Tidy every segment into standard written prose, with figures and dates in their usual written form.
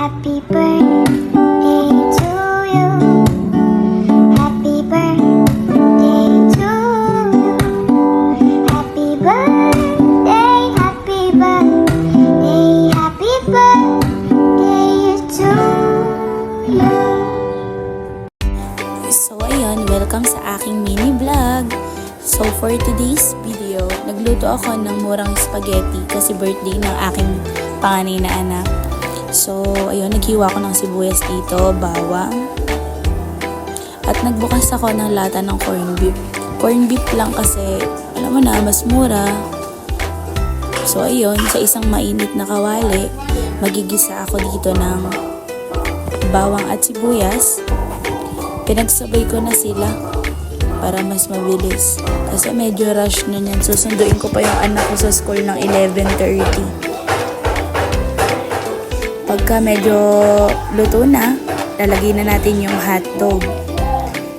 Happy birthday to you. Happy birthday to you. Happy birthday, happy birthday, happy birthday to you. So ayun, welcome sa aking mini vlog. So for today's video, nagluto ako ng murang spaghetti kasi birthday ng aking panganay na anak. So ayun, naghiwa ko ng sibuyas dito, bawang. At nagbukas ako ng lata ng corned beef. Corned beef lang kasi, alam mo na, mas mura. So ayun, sa isang mainit na kawali, magigisa ako dito ng bawang at sibuyas. Pinagsabay ko na sila para mas mabilis. Kasi medyo rush na niyan. Susunduin ko pa yung anak ko sa school ng 11:30. Pagka medyo luto na, lalagay na natin yung hotdog.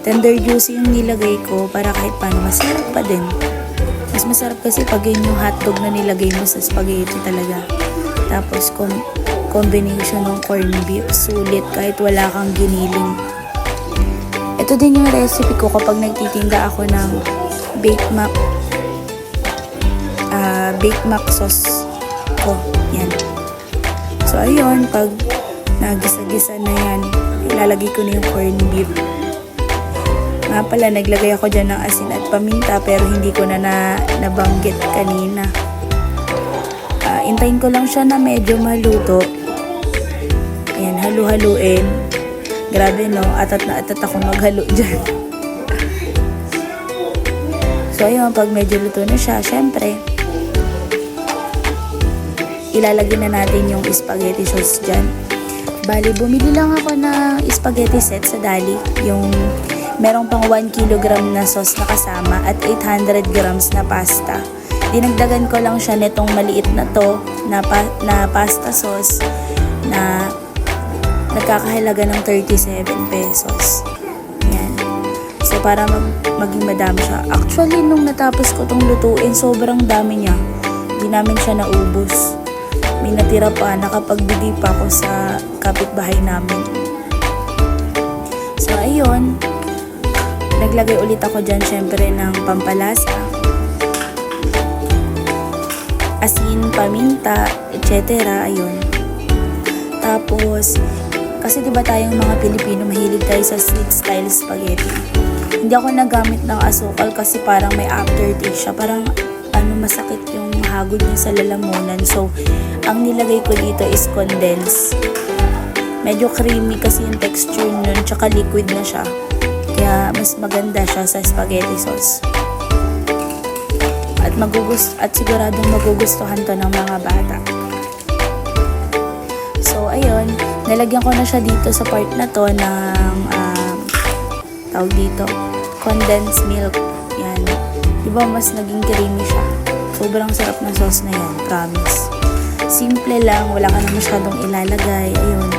Tender juicy yung nilagay ko para kahit paano masarap pa din. Mas masarap kasi pag yun yung hotdog na nilagay mo sa spaghetti talaga. Tapos combination ng corned beef, sulit kahit wala kang giniling. Ito din yung recipe ko kapag nagtitinda ako ng baked mac sauce ko. Yan. So ayun, pag nagisa-gisa na yan, ilalagay ko na yung corned beef. Nga pala, naglagay ako dyan ng asin at paminta pero hindi ko na nabanggit kanina. Intayin ko lang siya na medyo maluto. Ayan, halu-haluin. Grabe no, atat na atat ako maghalo dyan. So ayun, pag medyo luto na siya, syempre, ilalagay na natin yung spaghetti sauce dyan. Bali, bumili lang ako ng spaghetti set sa Dali. Yung merong pang 1 kilogram na sauce na kasama at 800 grams na pasta. Dinagdagan ko lang siya nitong maliit na to na pasta sauce na nagkakahalaga ng 37 pesos. Yan. So, para maging madami siya. Actually, nung natapos ko tong lutuin, sobrang dami niya. Hindi namin siya naubos. May natira pa, nakapagbili pa ako sa kapitbahay namin. So, ayun. Naglagay ulit ako dyan, syempre, ng pampalasa. Asin, paminta, etc. Ayun. Tapos, kasi diba tayong mga Pilipino, mahilig tayo sa sweet style spaghetti. Hindi ako nagamit ng asukal kasi parang may aftertaste siya. Parang masakit yung hagod niya sa lalamunan. So, ang nilagay ko dito is condensed. Medyo creamy kasi yung texture nun, tsaka liquid na siya. Kaya mas maganda siya sa spaghetti sauce. At siguradong magugustuhan to ng mga bata. So, ayun. Nalagyan ko na siya dito sa part na to ng tawag dito, condensed milk. Yan. Diba mas naging creamy siya? Sobrang sarap na sauce na yan, promise. Simple lang, wala ka na masyadong ilalagay. Ayun.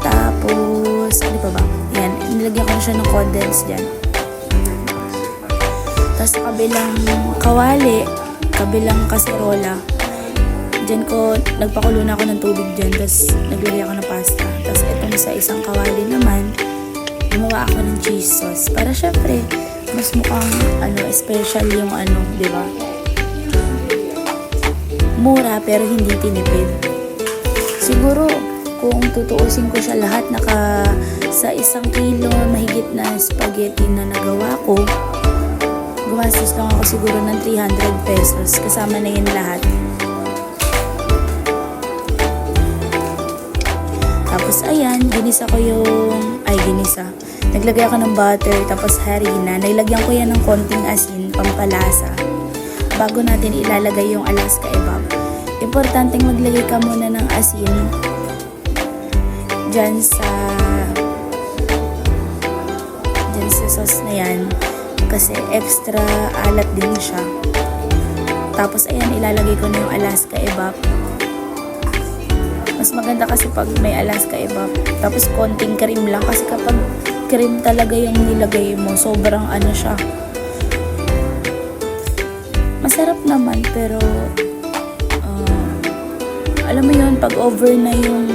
Tapos, ano pa ba? Yan, nilagyan ko na siya ng condensed dyan. Tapos sa kabilang kawali, kabilang kaserola, dyan ko, nagpakulo na ako ng tubig dyan, tapos naglagay ako ng pasta. Tapos itong sa isang kawali naman, gumawa ako ng cheese sauce. Para syempre, mas mukhang special yung di ba? Mura pero hindi tinipid. Siguro, kung tutuusin ko siya lahat, sa 1 kilo mahigit na spaghetti na nagawa ko, gumastos lang ako siguro ng 300 pesos. Kasama na yun lahat. Tapos ayan, ginisa ko naglagay ako ng butter, tapos harina. Nailagyan ko yan ng konting asin, pampalasa. Bago natin ilalagay yung Alaska Evap. Importanteng maglagay ka muna ng asin dyan sa sauce na yan. Kasi extra alat din siya. Tapos ayan, ilalagay ko na yung Alaska Evap. Mas maganda kasi pag may Alaska Evap. Tapos konting cream lang kasi kapag cream talaga yung nilagay mo, sobrang siya. Masarap naman pero alam mo yun, pag over na yung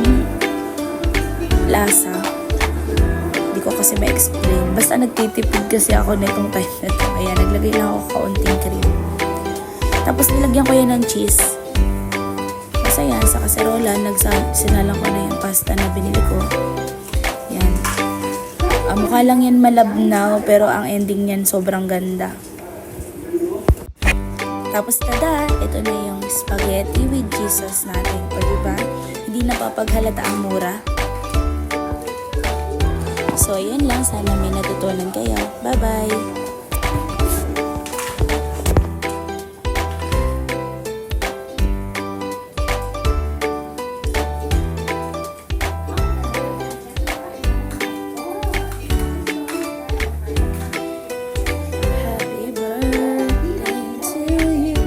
lasa, hindi ko kasi ma-explain. Basta nagtitipid kasi ako nitong time na ito. Kaya naglagay lang ako kaunting cream. Tapos nilagyan ko yan ng cheese. Basta yan, sa kaserola, sinalang ko na yung pasta na binili ko. Yan. Mukha lang yan malabnaw, pero ang ending yan sobrang ganda. Tapos tada, ito na yung spaghetti with cheese sauce natin. O diba? Hindi napapaghalata ang mura. So, yun lang. Sana may natutunan kayo. Bye-bye! Happy birthday to you. Happy birthday to you.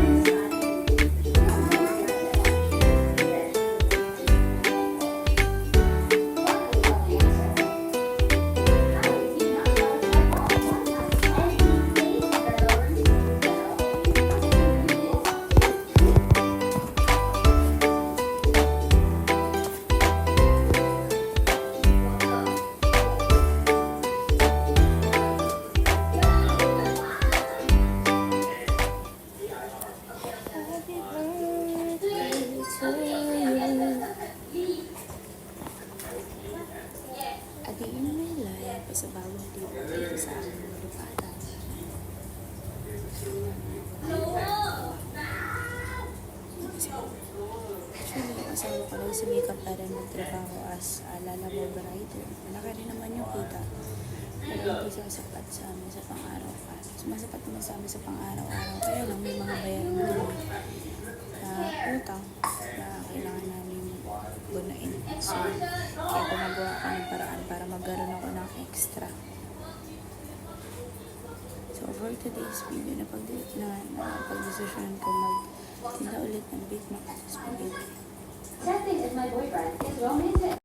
At the end of my life, sa bagong libro dito sa aming lupatan. Actually, yung asawa ko lang sumikap pa rin magtrabaho as lalabo writer. Malaki rin naman yung kita. Pero hindi siya sapat sa amin sa pang-araw-araw. Sumasapat naman sa amin sa pang-araw-araw. Kaya lang may mga bayaran doon na utang na kailangan namin bunuin. So, kaya gumagawa ako ng paraan para magkaroon ako ng extra. So, for today's video, napag-desisyon ko magtinda ulit ng Big Mac spaghetti. Testing is my boyfriend. It's romantic.